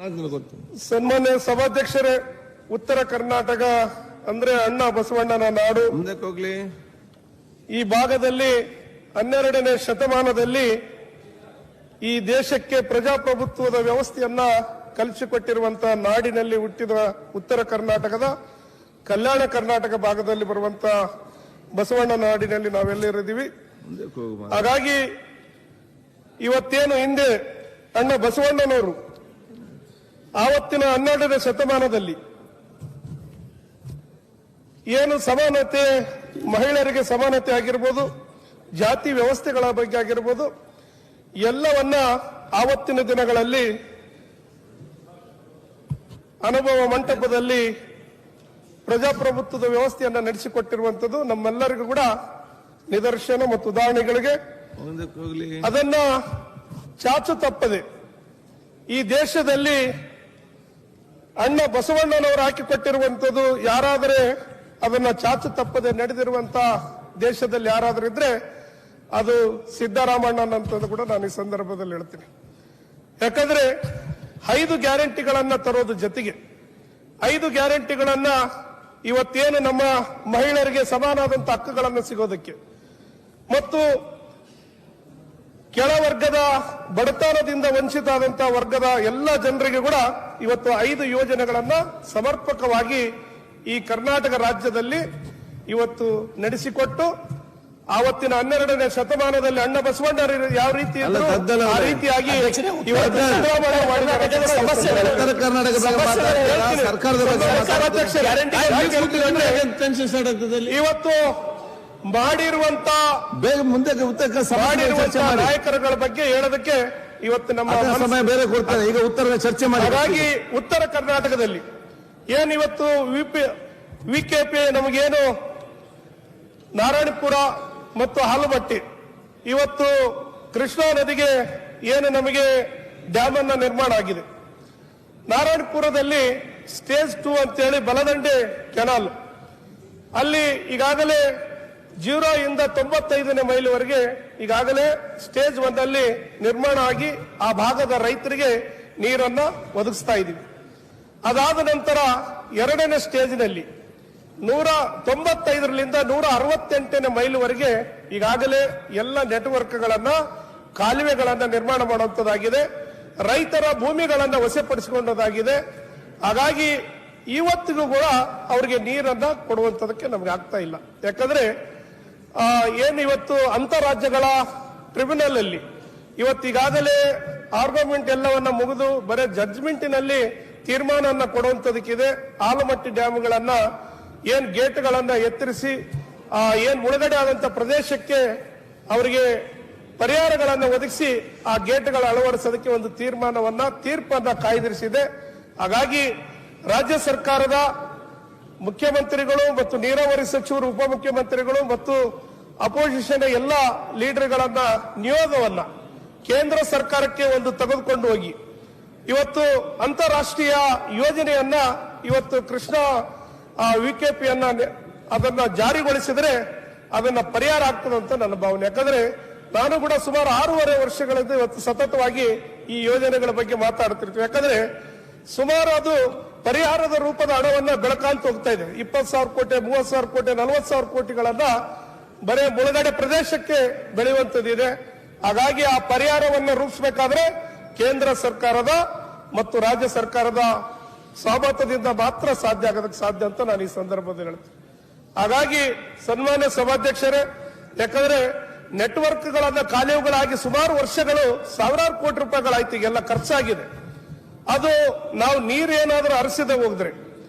ಸನ್ಮಾನ್ಯ ಸಭಾಧ್ಯಕ್ಷರೇ, ಉತ್ತರ ಕರ್ನಾಟಕ ಅಂದ್ರೆ ಅಣ್ಣ ಬಸವಣ್ಣನ ನಾಡು. ಮುಂದಕ್ಕೆ ಹೋಗ್ಲಿ. ಈ ಭಾಗದಲ್ಲಿ 12ನೇ ಶತಮಾನದಲ್ಲಿ ಈ ದೇಶಕ್ಕೆ ಪ್ರಜಾಪ್ರಭುತ್ವದ ವ್ಯವಸ್ಥೆಯನ್ನ ಕಲಿಸಿಕೊಟ್ಟಿರುವಂತಹ ನಾಡಿನಲ್ಲಿ ಹುಟ್ಟಿದ ಉತ್ತರ ಕರ್ನಾಟಕದ ಕಲ್ಯಾಣ ಕರ್ನಾಟಕ ಭಾಗದಲ್ಲಿ ಬರುವಂತ ಬಸವಣ್ಣ ನಾಡಿನಲ್ಲಿ ನಾವೆಲ್ಲರಿದ್ದೀವಿ. ಹಾಗಾಗಿ ಇವತ್ತೇನು ಹಿಂದೆ ಅಣ್ಣ ಬಸವಣ್ಣನವರು ಆವತ್ತಿನ 12ನೇ ಶತಮಾನದಲ್ಲಿ ಏನು ಸಮಾನತೆ, ಮಹಿಳೆಯರಿಗೆ ಸಮಾನತೆ ಆಗಿರ್ಬೋದು, ಜಾತಿ ವ್ಯವಸ್ಥೆಗಳ ಬಗ್ಗೆ ಆಗಿರ್ಬೋದು, ಎಲ್ಲವನ್ನ ಆವತ್ತಿನ ದಿನಗಳಲ್ಲಿ ಅನುಭವ ಮಂಟಪದಲ್ಲಿ ಪ್ರಜಾಪ್ರಭುತ್ವದ ವ್ಯವಸ್ಥೆಯನ್ನ ನಡೆಸಿಕೊಟ್ಟಿರುವಂತದ್ದು ನಮ್ಮೆಲ್ಲರಿಗೂ ಕೂಡ ನಿದರ್ಶನ ಮತ್ತು ಉದಾಹರಣೆಗಳಿಗೆ. ಅದನ್ನ ಚಾಚು ತಪ್ಪದೆ ಈ ದೇಶದಲ್ಲಿ ಅಣ್ಣ ಬಸವಣ್ಣನವರು ಹಾಕಿಕೊಟ್ಟಿರುವಂತದ್ದು ಯಾರಾದರೆ ಅದನ್ನ ಚಾಚು ತಪ್ಪದೆ ನಡೆದಿರುವಂತ ದೇಶದಲ್ಲಿ ಯಾರಾದರೂ ಇದ್ರೆ ಅದು ಸಿದ್ದರಾಮಣ್ಣನಂತದ್ದು ಕೂಡ ನಾನು ಈ ಸಂದರ್ಭದಲ್ಲಿ ಹೇಳ್ತೀನಿ. ಯಾಕಂದ್ರೆ 5 ಗ್ಯಾರಂಟಿಗಳನ್ನ ತರೋದು ಜೊತೆಗೆ 5 ಗ್ಯಾರಂಟಿಗಳನ್ನ ಇವತ್ತೇನು ನಮ್ಮ ಮಹಿಳೆಯರಿಗೆ ಸಮಾನವಾದಂತ ಹಕ್ಕುಗಳನ್ನು ಸಿಗೋದಕ್ಕೆ ಮತ್ತು ಕೆಳವರ್ಗದ ಬಡತನದಿಂದ ವಂಚಿತ ಆದಂತಹ ವರ್ಗದ ಎಲ್ಲ ಜನರಿಗೆ ಕೂಡ ಇವತ್ತು 5 ಯೋಜನೆಗಳನ್ನ ಸಮರ್ಪಕವಾಗಿ ಈ ಕರ್ನಾಟಕ ರಾಜ್ಯದಲ್ಲಿ ಇವತ್ತು ನಡೆಸಿಕೊಟ್ಟು ಆವತ್ತಿನ 12ನೇ ಶತಮಾನದಲ್ಲಿ ಅಣ್ಣ ಬಸವಣ್ಣರು ಯಾವ ರೀತಿ ಇದ್ರು ಆ ರೀತಿಯಾಗಿ ಇವತ್ತು ಮಾಡಿರುವಂತ ಮುಂದೆ ನಾಯಕರುಗಳ ಬಗ್ಗೆ ಹೇಳೋದಕ್ಕೆ ಇವತ್ತು ನಮ್ಮ ಸಮಯ ಬೇರೆ ಕೊಡ್ತಾರೆ. ಈಗ ಉತ್ತರದ ಚರ್ಚೆ ಮಾಡಿ. ಹಾಗಾಗಿ ಉತ್ತರ ಕರ್ನಾಟಕದಲ್ಲಿ ಏನಿವತ್ತು ವಿಕೆಪಿ ನಮಗೇನು ನಾರಾಯಣಪುರ ಮತ್ತು ಹಾಲುಬಟ್ಟಿ ಇವತ್ತು ಕೃಷ್ಣಾ ನದಿಗೆ ಏನು ನಮಗೆ ಡ್ಯಾಮ್ ಅನ್ನ ನಿರ್ಮಾಣ ಆಗಿದೆ. ನಾರಾಯಣಪುರದಲ್ಲಿ ಸ್ಟೇಜ್ 2 ಅಂತೇಳಿ ಬಲದಂಡೆ ಕೆನಾಲ್ ಅಲ್ಲಿ ಈಗಾಗಲೇ 0 ಇಂದ 95ನೇ ಮೈಲಿವರೆಗೆ ಈಗಾಗಲೇ ಸ್ಟೇಜ್ 1 ಅಲ್ಲಿ ನಿರ್ಮಾಣ ಆಗಿ ಆ ಭಾಗದ ರೈತರಿಗೆ ನೀರನ್ನ ಒದಗಿಸ್ತಾ ಇದ್ದೀವಿ. ಅದಾದ ನಂತರ 2ನೇ ಸ್ಟೇಜ್ನಲ್ಲಿ 195ರಿಂದ 168ನೇ ಮೈಲಿವರೆಗೆ ಈಗಾಗಲೇ ಎಲ್ಲ ನೆಟ್ವರ್ಕ್ಗಳನ್ನ ಕಾಲುವೆಗಳನ್ನ ನಿರ್ಮಾಣ ಮಾಡುವಂತದ್ದಾಗಿದೆ. ರೈತರ ಭೂಮಿಗಳನ್ನ ವಶಪಡಿಸಿಕೊಂಡದಾಗಿದೆ. ಹಾಗಾಗಿ ಇವತ್ತಿಗೂ ಕೂಡ ಅವರಿಗೆ ನೀರನ್ನ ಕೊಡುವಂತದಕ್ಕೆ ನಮ್ಗೆ ಆಗ್ತಾ ಇಲ್ಲ. ಯಾಕಂದ್ರೆ ಏನು ಇವತ್ತು ಅಂತಾರಾಜ್ಯಗಳ ಟ್ರಿಬ್ಯುನಲ್ ಅಲ್ಲಿ ಇವತ್ತೀಗಾಗಲೇ ಆರ್ಗ್ಯುಮೆಂಟ್ ಎಲ್ಲವನ್ನ ಮುಗಿದು ಬರೀ ಜಡ್ಜ್ಮೆಂಟಿನಲ್ಲಿ ತೀರ್ಮಾನವನ್ನ ಕೊಡುವಂತದಕ್ಕಿದೆ. ಆಲಮಟ್ಟಿ ಡ್ಯಾಮ್ಗಳನ್ನ ಏನ್ ಗೇಟ್ಗಳನ್ನ ಎತ್ತರಿಸಿ ಏನ್ ಮುಳುಗಡೆ ಆದಂತ ಪ್ರದೇಶಕ್ಕೆ ಅವರಿಗೆ ಪರಿಹಾರಗಳನ್ನು ಒದಗಿಸಿ ಆ ಗೇಟ್ಗಳ ಅಳವಡಿಸೋದಕ್ಕೆ ಒಂದು ತೀರ್ಪನ್ನ ಕಾಯ್ದಿರಿಸಿದೆ. ಹಾಗಾಗಿ ರಾಜ್ಯ ಸರ್ಕಾರದ ಮುಖ್ಯಮಂತ್ರಿಗಳು ಮತ್ತು ನೀರಾವರಿ ಸಚಿವರು, ಉಪಮುಖ್ಯಮಂತ್ರಿಗಳು ಮತ್ತು ಅಪೋಸಿಷನ್ ಎಲ್ಲ ಲೀಡರ್ಗಳನ್ನ ನಿಯೋಗವನ್ನ ಕೇಂದ್ರ ಸರ್ಕಾರಕ್ಕೆ ಒಂದು ತೆಗೆದುಕೊಂಡು ಹೋಗಿ ಇವತ್ತು ಅಂತಾರಾಷ್ಟ್ರೀಯ ಯೋಜನೆಯನ್ನ ಇವತ್ತು ಕೃಷ್ಣಾ ವಿಕೆಪಿಯನ್ನ ಅದನ್ನ ಜಾರಿಗೊಳಿಸಿದ್ರೆ ಅದನ್ನ ಪರಿಹಾರ ಆಗ್ತದೆ ಅಂತ ನನ್ನ ಭಾವನೆ. ಯಾಕಂದ್ರೆ ನಾನು ಕೂಡ ಸುಮಾರು 6.5 ವರ್ಷಗಳಿಂದ ಇವತ್ತು ಸತತವಾಗಿ ಈ ಯೋಜನೆಗಳ ಬಗ್ಗೆ ಮಾತಾಡ್ತಿರ್ತೀವಿ. ಯಾಕಂದ್ರೆ ಸುಮಾರು ಅದು ಪರಿಹಾರದ ರೂಪದ ಹಣವನ್ನ ಬೆಳಕಾಂತ ಹೋಗ್ತಾ ಇದೆ. 20,000 ಕೋಟಿ, 30,000 ಕೋಟಿ, 40,000 ಕೋಟಿಗಳನ್ನ ಬರೇ ಮುಳುಗಡೆ ಪ್ರದೇಶಕ್ಕೆ ಬೆಳೆಯುವಂತದ್ದಿದೆ. ಹಾಗಾಗಿ ಆ ಪರಿಹಾರವನ್ನು ರೂಪಿಸಬೇಕಾದ್ರೆ ಕೇಂದ್ರ ಸರ್ಕಾರದ ಮತ್ತು ರಾಜ್ಯ ಸರ್ಕಾರದ ಸಹಮತದಿಂದ ಮಾತ್ರ ಸಾಧ್ಯ ಆಗೋದಕ್ಕೆ ಸಾಧ್ಯ ಅಂತ ನಾನು ಈ ಸಂದರ್ಭದಲ್ಲಿ ಹೇಳ್ತೀನಿ. ಹಾಗಾಗಿ ಸನ್ಮಾನ್ಯ ಸಭಾಧ್ಯಕ್ಷರೇ, ಯಾಕಂದ್ರೆ ನೆಟ್ವರ್ಕ್ಗಳನ್ನ ಕಾಲುವೆಗಳಾಗಿ ಸುಮಾರು ವರ್ಷಗಳು ಸಾವಿರಾರು ಕೋಟಿ ರೂಪಾಯಿಗಳಾಯ್ತು, ಈಗೆಲ್ಲ ಖರ್ಚಾಗಿದೆ. ಅದು ನಾವು ನೀರೇನಾದ್ರೂ ಹರಿಸದೆ ಹೋದ್ರೆ,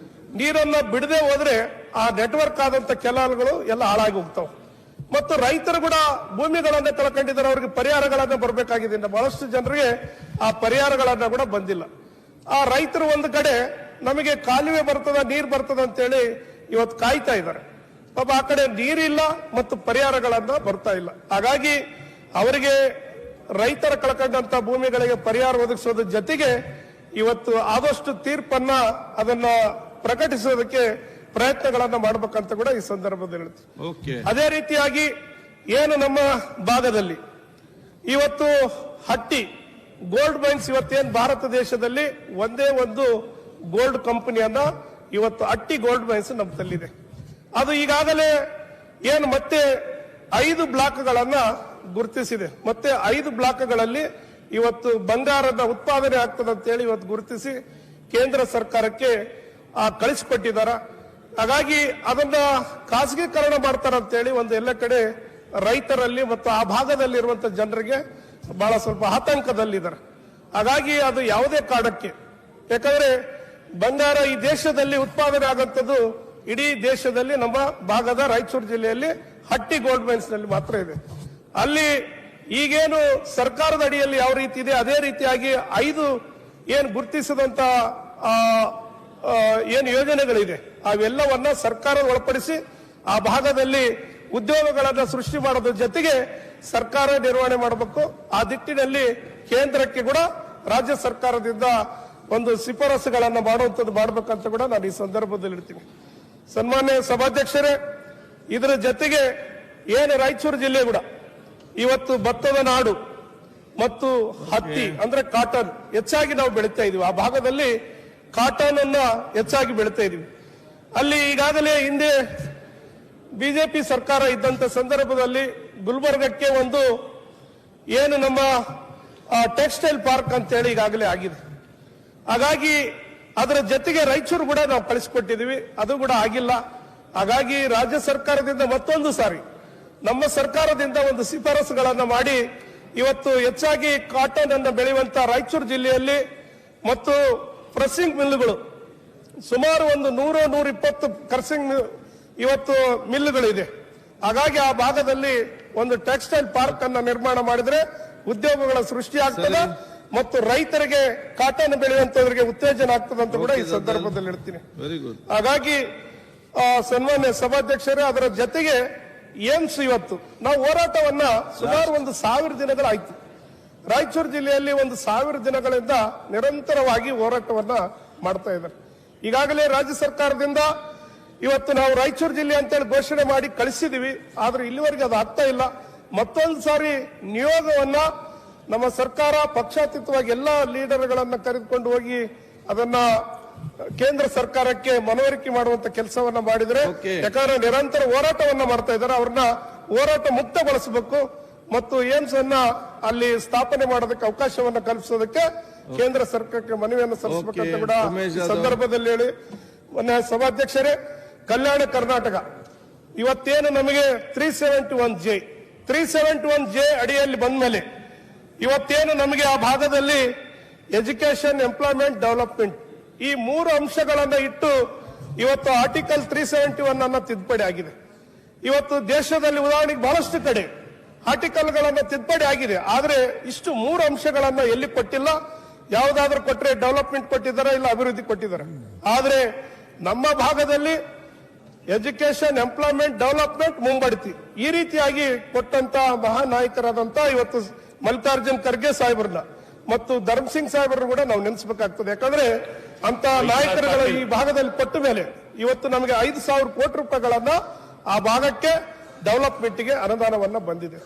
ನೀರನ್ನ ಬಿಡದೆ ಹೋದ್ರೆ ಆ ನೆಟ್ವರ್ಕ್ ಆದಂತ ಕೆನಾಲ್ಗಳು ಎಲ್ಲ ಹಾಳಾಗಿ ಹೋಗ್ತಾವ. ಮತ್ತು ರೈತರು ಕೂಡ ಭೂಮಿಗಳನ್ನ ಕಳ್ಕೊಂಡಿದ್ದಾರೆ, ಅವರಿಗೆ ಪರಿಹಾರಗಳನ್ನ ಬರಬೇಕಾಗಿದೆ. ಬಹಳಷ್ಟು ಜನರಿಗೆ ಆ ಪರಿಹಾರಗಳನ್ನ ಕೂಡ ಬಂದಿಲ್ಲ. ಆ ರೈತರು ಒಂದು ಕಡೆ ನಮಗೆ ಕಾಲುವೆ ಬರ್ತದ, ನೀರು ಬರ್ತದ ಅಂತೇಳಿ ಇವತ್ತು ಕಾಯ್ತಾ ಇದ್ದಾರೆ. ಪಾಪ ಆ ಕಡೆ ನೀರಿಲ್ಲ ಮತ್ತು ಪರಿಹಾರಗಳನ್ನ ಬರ್ತಾ ಇಲ್ಲ. ಹಾಗಾಗಿ ಅವರಿಗೆ ರೈತರ ಕಳ್ಕೊಂಡಂತ ಭೂಮಿಗಳಿಗೆ ಪರಿಹಾರ ಒದಗಿಸೋದ್ರ ಜೊತೆಗೆ ಇವತ್ತು ಆದಷ್ಟು ತೀರ್ಪನ್ನ ಅದನ್ನ ಪ್ರಕಟಿಸೋದಕ್ಕೆ ಪ್ರಯತ್ನಗಳನ್ನ ಮಾಡಬೇಕಂತ ಕೂಡ ಈ ಸಂದರ್ಭದಲ್ಲಿ ಹೇಳ್ತೀವಿ. ಅದೇ ರೀತಿಯಾಗಿ ಏನು ನಮ್ಮ ಭಾಗದಲ್ಲಿ ಇವತ್ತು ಹಟ್ಟಿ ಗೋಲ್ಡ್ ಮೈನ್ಸ್ ಇವತ್ತೇನು ಭಾರತ ದೇಶದಲ್ಲಿ ಒಂದೇ ಒಂದು ಗೋಲ್ಡ್ ಕಂಪನಿಯನ್ನ ಇವತ್ತು ಅಟ್ಟಿ ಗೋಲ್ಡ್ ಮೈನ್ಸ್ ನಮ್ಮಲ್ಲಿದೆ. ಅದು ಈಗಾಗಲೇ ಏನು ಮತ್ತೆ 5 ಬ್ಲಾಕ್ಗಳನ್ನ ಗುರುತಿಸಿದೆ. ಮತ್ತೆ 5 ಬ್ಲಾಕ್ಗಳಲ್ಲಿ ಇವತ್ತು ಬಂಗಾರದ ಉತ್ಪಾದನೆ ಆಗ್ತದೆ ಅಂತ ಹೇಳಿ ಇವತ್ತು ಗುರುತಿಸಿ ಕೇಂದ್ರ ಸರ್ಕಾರಕ್ಕೆ ಕಳಿಸಿಕೊಟ್ಟಿದ್ದಾರೆ. ಹಾಗಾಗಿ ಅದನ್ನ ಖಾಸಗೀಕರಣ ಮಾಡ್ತಾರಂತೇಳಿ ಒಂದು ಎಲ್ಲ ಕಡೆ ರೈತರಲ್ಲಿ ಮತ್ತು ಆ ಭಾಗದಲ್ಲಿರುವಂತಹ ಜನರಿಗೆ ಬಹಳ ಸ್ವಲ್ಪ ಆತಂಕದಲ್ಲಿದ್ದಾರೆ. ಹಾಗಾಗಿ ಅದು ಯಾವುದೇ ಕಾರಣಕ್ಕೆ, ಯಾಕಂದ್ರೆ ಬಂಗಾರ ಈ ದೇಶದಲ್ಲಿ ಉತ್ಪಾದನೆ ಆಗುವಂಥದ್ದು ಇಡೀ ದೇಶದಲ್ಲಿ ನಮ್ಮ ಭಾಗದ ರಾಯಚೂರು ಜಿಲ್ಲೆಯಲ್ಲಿ ಹಟ್ಟಿ ಗೋಲ್ಡ್ ಮೈನ್ಸ್ ನಲ್ಲಿ ಮಾತ್ರ ಇದೆ. ಅಲ್ಲಿ ಈಗೇನು ಸರ್ಕಾರದ ಅಡಿಯಲ್ಲಿ ಯಾವ ರೀತಿ ಇದೆ ಅದೇ ರೀತಿಯಾಗಿ 5 ಏನು ಗುರುತಿಸಿದಂತ ಏನು ಯೋಜನೆಗಳಿದೆ ಅವೆಲ್ಲವನ್ನ ಸರ್ಕಾರ ಒಳಪಡಿಸಿ ಆ ಭಾಗದಲ್ಲಿ ಉದ್ಯೋಗಗಳನ್ನ ಸೃಷ್ಟಿ ಮಾಡೋದ್ರ ಜೊತೆಗೆ ಸರ್ಕಾರ ನಿರ್ವಹಣೆ ಮಾಡಬೇಕು. ಆ ದಿಟ್ಟಿನಲ್ಲಿ ಕೇಂದ್ರಕ್ಕೆ ಕೂಡ ರಾಜ್ಯ ಸರ್ಕಾರದಿಂದ ಒಂದು ಶಿಫಾರಸುಗಳನ್ನ ಮಾಡುವಂಥದ್ದು ಮಾಡಬೇಕಂತ ಕೂಡ ನಾನು ಈ ಸಂದರ್ಭದಲ್ಲಿ ಇರ್ತೀನಿ. ಸನ್ಮಾನ್ಯ ಸಭಾಧ್ಯಕ್ಷರೇ, ಇದರ ಜೊತೆಗೆ ಏನು ರಾಯಚೂರು ಜಿಲ್ಲೆ ಕೂಡ ಇವತ್ತು ಭತ್ತದ ನಾಡು ಮತ್ತು ಹತ್ತಿ ಅಂದ್ರೆ ಕಾಟನ್ ಹೆಚ್ಚಾಗಿ ನಾವು ಬೆಳೀತಾ ಇದೀವಿ. ಆ ಭಾಗದಲ್ಲಿ ಕಾಟನ್ ಅನ್ನ ಹೆಚ್ಚಾಗಿ ಬೆಳೀತಾ ಇದೀವಿ. ಅಲ್ಲಿ ಈಗಾಗಲೇ ಹಿಂದೆ ಬಿಜೆಪಿ ಸರ್ಕಾರ ಇದ್ದಂತ ಸಂದರ್ಭದಲ್ಲಿ ಗುಲ್ಬರ್ಗಕ್ಕೆ ಒಂದು ಏನು ನಮ್ಮ ಟೆಕ್ಸ್ಟೈಲ್ ಪಾರ್ಕ್ ಅಂತ ಹೇಳಿ ಈಗಾಗಲೇ ಆಗಿದೆ. ಹಾಗಾಗಿ ಅದರ ಜೊತೆಗೆ ರಾಯಚೂರು ಕೂಡ ನಾವು ಕಳಿಸಿಕೊಟ್ಟಿದೀವಿ, ಅದು ಕೂಡ ಆಗಿಲ್ಲ. ಹಾಗಾಗಿ ರಾಜ್ಯ ಸರ್ಕಾರದಿಂದ ಮತ್ತೊಂದು ಸಾರಿ ನಮ್ಮ ಸರ್ಕಾರದಿಂದ ಒಂದು ಶಿಫಾರಸುಗಳನ್ನ ಮಾಡಿ ಇವತ್ತು ಹೆಚ್ಚಾಗಿ ಕಾಟನ್ ಅನ್ನು ಬೆಳೆಯುವಂತ ರಾಯಚೂರು ಜಿಲ್ಲೆಯಲ್ಲಿ ಮತ್ತು ಪ್ರೆಸ್ಸಿಂಗ್ ಮಿಲ್ಗಳು ಸುಮಾರು ಒಂದು 100-120 ಕರ್ಸಿಂಗ್ ಇವತ್ತು ಮಿಲ್ಗಳಿದೆ. ಹಾಗಾಗಿ ಆ ಭಾಗದಲ್ಲಿ ಒಂದು ಟೆಕ್ಸ್ಟೈಲ್ ಪಾರ್ಕ್ ಅನ್ನ ನಿರ್ಮಾಣ ಮಾಡಿದ್ರೆ ಉದ್ಯೋಗಗಳ ಸೃಷ್ಟಿ ಆಗ್ತದೆ ಮತ್ತು ರೈತರಿಗೆ ಕಾಟನ್ ಬೆಳೆಯುವಂತವರಿಗೆ ಉತ್ತೇಜನ ಆಗ್ತದೆ ಅಂತ ಕೂಡ ಈ ಸಂದರ್ಭದಲ್ಲಿ ಹೇಳ್ತೀನಿ. ಹಾಗಾಗಿ ಸನ್ಮಾನ್ಯ ಸಭಾಧ್ಯಕ್ಷರೇ, ಅದರ ಜೊತೆಗೆ ಏಮ್ಸ್ ಇವತ್ತು ನಾವು ಹೋರಾಟವನ್ನ ಸುಮಾರು 1000 ದಿನಗಳಾಯ್ತು. ರಾಯಚೂರು ಜಿಲ್ಲೆಯಲ್ಲಿ 1000 ದಿನಗಳಿಂದ ನಿರಂತರವಾಗಿ ಹೋರಾಟವನ್ನ ಮಾಡ್ತಾ ಇದ್ದಾರೆ. ಈಗಾಗಲೇ ರಾಜ್ಯ ಸರ್ಕಾರದಿಂದ ಇವತ್ತು ನಾವು ರಾಯಚೂರು ಜಿಲ್ಲೆ ಅಂತೇಳಿ ಘೋಷಣೆ ಮಾಡಿ ಕಳಿಸಿದೀವಿ, ಆದ್ರೆ ಇಲ್ಲಿವರೆಗೆ ಅದು ಆಗ್ತಾ ಇಲ್ಲ. ಮತ್ತೊಂದು ಸಾರಿ ನಿಯೋಗವನ್ನ ನಮ್ಮ ಸರ್ಕಾರ ಪಕ್ಷಾತೀತವಾಗಿ ಎಲ್ಲಾ ಲೀಡರ್ಗಳನ್ನ ಕರೆದುಕೊಂಡು ಹೋಗಿ ಅದನ್ನ ಕೇಂದ್ರ ಸರ್ಕಾರಕ್ಕೆ ಮನವರಿಕೆ ಮಾಡುವಂತ ಕೆಲಸವನ್ನ ಮಾಡಿದ್ರೆ, ಯಾಕಂದ್ರೆ ನಿರಂತರ ಹೋರಾಟವನ್ನ ಮಾಡ್ತಾ ಇದ್ದಾರೆ, ಅವ್ರನ್ನ ಹೋರಾಟ ಮುಕ್ತಗೊಳಿಸಬೇಕು ಮತ್ತು ಏಮ್ಸ್ ಅನ್ನ ಅಲ್ಲಿ ಸ್ಥಾಪನೆ ಮಾಡೋದಕ್ಕೆ ಅವಕಾಶವನ್ನ ಕಲ್ಪಿಸೋದಕ್ಕೆ ಕೇಂದ್ರ ಸರ್ಕಾರಕ್ಕೆ ಮನವಿಯನ್ನು ಸಲ್ಲಿಸಬೇಕಂತ ಕೂಡ ಸಂದರ್ಭದಲ್ಲಿ ಹೇಳಿ. ಮೊನ್ನೆ ಸಭಾಧ್ಯಕ್ಷರೇ, ಕಲ್ಯಾಣ ಕರ್ನಾಟಕ ಇವತ್ತೇನು ನಮಗೆ 371J ಅಡಿಯಲ್ಲಿ ಬಂದ ಮೇಲೆ ಇವತ್ತೇನು ನಮಗೆ ಆ ಭಾಗದಲ್ಲಿ ಎಜುಕೇಶನ್, ಎಂಪ್ಲಾಯ್ಮೆಂಟ್, ಡೆವಲಪ್ಮೆಂಟ್ ಈ 3 ಅಂಶಗಳನ್ನ ಇಟ್ಟು ಇವತ್ತು ಆರ್ಟಿಕಲ್ 371 ಅನ್ನ ತಿದ್ದುಪಡಿ ಆಗಿದೆ. ಇವತ್ತು ದೇಶದಲ್ಲಿ ಉದಾಹರಣೆಗೆ ಬಹಳಷ್ಟು ಕಡೆ ಆರ್ಟಿಕಲ್ಗಳನ್ನ ತಿದ್ದುಪಡಿ ಆಗಿದೆ, ಆದ್ರೆ ಇಷ್ಟು 3 ಅಂಶಗಳನ್ನ ಎಲ್ಲಿ ಕೊಟ್ಟಿಲ್ಲ. ಯಾವುದಾದ್ರೂ ಕೊಟ್ಟರೆ ಡೆವಲಪ್ಮೆಂಟ್ ಕೊಟ್ಟಿದ್ದಾರೆ, ಇಲ್ಲ ಅಭಿವೃದ್ಧಿ ಕೊಟ್ಟಿದ್ದಾರೆ. ಆದ್ರೆ ನಮ್ಮ ಭಾಗದಲ್ಲಿ ಎಜುಕೇಶನ್, ಎಂಪ್ಲಾಯ್ಮೆಂಟ್, ಡೆವಲಪ್ಮೆಂಟ್, ಮುಂಬಡ್ತಿ ಈ ರೀತಿಯಾಗಿ ಕೊಟ್ಟಂತ ಮಹಾನ್ ನಾಯಕರಾದಂತ ಇವತ್ತು ಮಲ್ಲಿಕಾರ್ಜುನ್ ಖರ್ಗೆ ಸಾಹೇಬ್ರನ್ನ ಮತ್ತು ಧರ್ಮಸಿಂಗ್ ಸಾಹೇಬ್ರನ್ನ ಕೂಡ ನಾವು ನೆನೆಸಬೇಕಾಗ್ತದೆ. ಯಾಕಂದ್ರೆ ಅಂತ ನಾಯಕರುಗಳು ಈ ಭಾಗದಲ್ಲಿ ಕೊಟ್ಟ ಮೇಲೆ ಇವತ್ತು ನಮಗೆ 5,000 ಕೋಟಿ ರೂಪಾಯಿಗಳನ್ನ ಆ ಭಾಗಕ್ಕೆ ಡೆವಲಪ್ಮೆಂಟ್ಗೆ ಅನುದಾನವನ್ನ ಬಂದಿದೆ.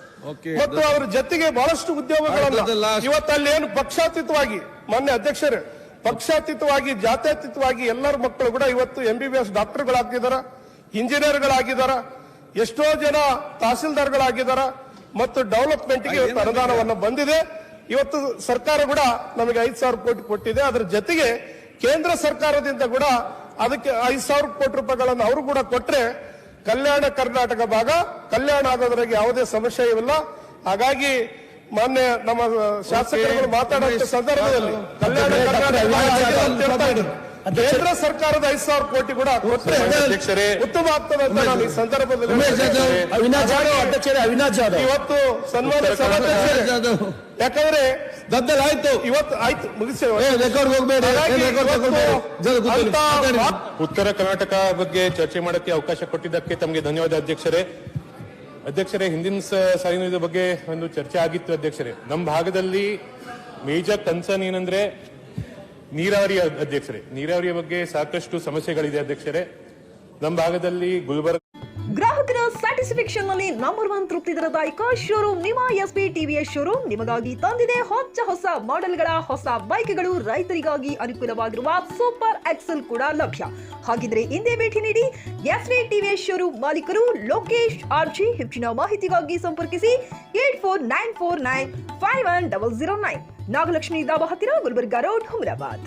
ಮತ್ತು ಅವರ ಜೊತೆಗೆ ಬಹಳಷ್ಟು ಉದ್ಯೋಗಗಳನ್ನ ಇವತ್ತಲ್ಲಿ ಏನು ಪಕ್ಷಾತೀತವಾಗಿ ಮಾನ್ಯ ಅಧ್ಯಕ್ಷರೇ, ಪಕ್ಷಾತೀತವಾಗಿ ಜಾತ್ಯತೀತವಾಗಿ ಎಲ್ಲರ ಮಕ್ಕಳು ಕೂಡ ಇವತ್ತು MBBS ಡಾಕ್ಟರ್ಗಳಾಗಿದ್ದಾರ, ಇಂಜಿನಿಯರ್ಗಳಾಗಿದ್ದಾರ, ಎಷ್ಟೋ ಜನ ತಹಸೀಲ್ದಾರ್ಗಳಾಗಿದ್ದಾರ ಮತ್ತು ಡೆವಲಪ್ಮೆಂಟ್ಗೆ ಇವತ್ತು ಅನುದಾನವನ್ನ ಬಂದಿದೆ. ಇವತ್ತು ಸರ್ಕಾರ ಕೂಡ ನಮಗೆ 5,000 ಕೋಟಿ ಕೊಟ್ಟಿದೆ. ಅದರ ಜೊತೆಗೆ ಕೇಂದ್ರ ಸರ್ಕಾರದಿಂದ ಕೂಡ ಅದಕ್ಕೆ 5,000 ಕೋಟಿ ರೂಪಾಯಿಗಳನ್ನು ಅವರು ಕೂಡ ಕೊಟ್ರೆ ಕಲ್ಯಾಣ ಕರ್ನಾಟಕ ಭಾಗ ಕಲ್ಯಾಣ ಆಗೋದ್ರಾಗ ಯಾವುದೇ ಸಮಸ್ಯೆ ಇಲ್ಲ. ಹಾಗಾಗಿ ಮಾನ್ಯ ನಮ್ಮ ಶಾಸಕರುಗಳು ಮಾತಾಡುವಂತ ಸಂದರ್ಭದಲ್ಲಿ ಕಲ್ಯಾಣ ಕರ್ನಾಟಕ ಕೇಂದ್ರ ಸರ್ಕಾರದ 5,000 ಕೋಟಿ ಕೂಡ ಕೊಟ್ಟರೆ ಉತ್ತಮ ಆಗ್ತದೆ ಅಂತ ನಾನು ಈ ಸಂದರ್ಭದಲ್ಲಿ ಇವತ್ತು ಸನ್ಮಾನ್ಯ ಸಭಾಧ್ಯಕ್ಷರೇ, ಯಾಕಂದ್ರೆ ಆಯ್ತು ಇವತ್ತು ಆಯ್ತು ಮುಗಿಸಿ ಉತ್ತರ ಕರ್ನಾಟಕ ಬಗ್ಗೆ ಚರ್ಚೆ ಮಾಡಕ್ಕೆ ಅವಕಾಶ ಕೊಟ್ಟಿದ್ದಕ್ಕೆ ತಮಗೆ ಧನ್ಯವಾದ ಅಧ್ಯಕ್ಷರೇ. ಹಿಂದಿನ ಸಾಲಿನ ಇದ್ರ ಬಗ್ಗೆ ಒಂದು ಚರ್ಚೆ ಆಗಿತ್ತು ಅಧ್ಯಕ್ಷರೇ. ನಮ್ಮ ಭಾಗದಲ್ಲಿ ಮೇಜರ್ ಕನ್ಸರ್ನ್ ಏನಂದ್ರೆ ನೀರಾವರಿ ಅಧ್ಯಕ್ಷರೇ. ನೀರಾವರಿಯ ಬಗ್ಗೆ ಸಾಕಷ್ಟು ಸಮಸ್ಯೆಗಳಿದೆ ಅಧ್ಯಕ್ಷರೇ. ನಮ್ಮ ಭಾಗದಲ್ಲಿ ಗುಲ್ಬರ್ಗ ಗ್ರಾಹಕರ ಸೆಕ್ಷನ್ ನಲ್ಲಿ ನಂಬರ್ 1 ತೃಪ್ತಿದಾಯಕ ಶೋರೂಮ್ ನಿಮ್ಮ ಎಸ್ಪಿ ಟಿವಿಎಸ್ ಶೋರೂಮ್ ನಿಮಗಾಗಿ ತಂದಿದೆ ಹೊಸ ಮಾಡೆಲ್ಗಳ ಹೊಸ ಬೈಕ್ಗಳು. ರೈತರಿಗಾಗಿ ಅನುಕೂಲವಾಗಿರುವ ಸೂಪರ್ ಎಕ್ಸೆಲ್ ಕೂಡ ಲಭ್ಯ. ಹಾಗಿದ್ರೆ ಹಿಂದೆ ಭೇಟಿ ನೀಡಿ ಎಸ್ಪಿ ಟಿವಿಎಸ್ ಶೋರೂಮ್ ಮಾಲೀಕರು ಲೋಕೇಶ್ ಆರ್ಜಿ. ಹೆಚ್ಚಿನ ಮಾಹಿತಿಗಾಗಿ ಸಂಪರ್ಕಿಸಿ 8494951009. ನಾಗಲಕ್ಷ್ಮಿ ದಾಬಾ ಹತ್ತಿರ, ಗುಲ್ಬರ್ಗಾ ರೋಡ್, ಹುಮರಾಬಾದ್.